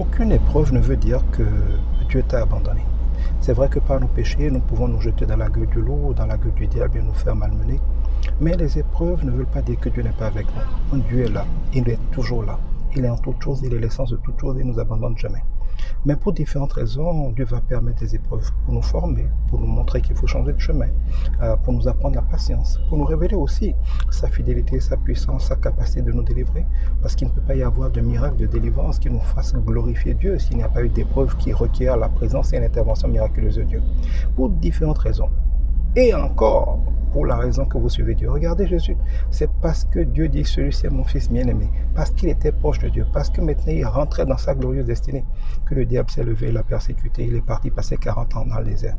Aucune épreuve ne veut dire que Dieu t'a abandonné. C'est vrai que par nos péchés, nous pouvons nous jeter dans la gueule du loup, dans la gueule du diable et nous faire malmener. Mais les épreuves ne veulent pas dire que Dieu n'est pas avec nous. Dieu est là. Il est toujours là. Il est en toute chose, il est l'essence de toute chose et il ne nous abandonne jamais. Mais pour différentes raisons, Dieu va permettre des épreuves pour nous former, pour nous montrer qu'il faut changer de chemin, pour nous apprendre la patience, pour nous révéler aussi sa fidélité, sa puissance, sa capacité de nous délivrer. Parce qu'il ne peut pas y avoir de miracle de délivrance qui nous fasse glorifier Dieu s'il n'y a pas eu d'épreuve qui requiert la présence et l'intervention miraculeuse de Dieu. Pour différentes raisons. Et encore, pour la raison que vous suivez Dieu. Regardez Jésus, c'est parce que Dieu dit celui-ci est mon fils bien-aimé, parce qu'il était proche de Dieu, parce que maintenant il rentrait dans sa glorieuse destinée, que le diable s'est levé, il l'a persécuté, il est parti passer 40 ans dans le désert.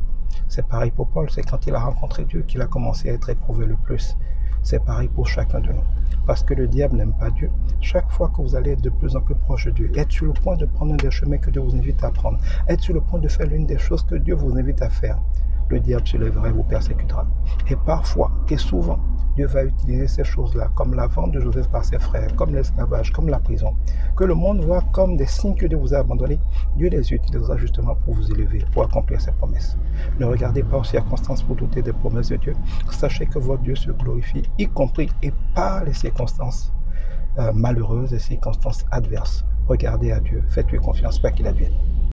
C'est pareil pour Paul, c'est quand il a rencontré Dieu qu'il a commencé à être éprouvé le plus. C'est pareil pour chacun de nous. Parce que le diable n'aime pas Dieu. Chaque fois que vous allez être de plus en plus proche de Dieu, être sur le point de prendre un des chemins que Dieu vous invite à prendre, être sur le point de faire l'une des choses que Dieu vous invite à faire, le diable se lèvera et vous persécutera. Et parfois, et souvent, Dieu va utiliser ces choses-là, comme la vente de Joseph par ses frères, comme l'esclavage, comme la prison, que le monde voit comme des signes que Dieu vous a abandonnés. Dieu les utilisera justement pour vous élever, pour accomplir ses promesses. Ne regardez pas aux circonstances pour douter des promesses de Dieu. Sachez que votre Dieu se glorifie, y compris et par les circonstances malheureuses, les circonstances adverses. Regardez à Dieu, faites-lui confiance, pas qu'il advienne.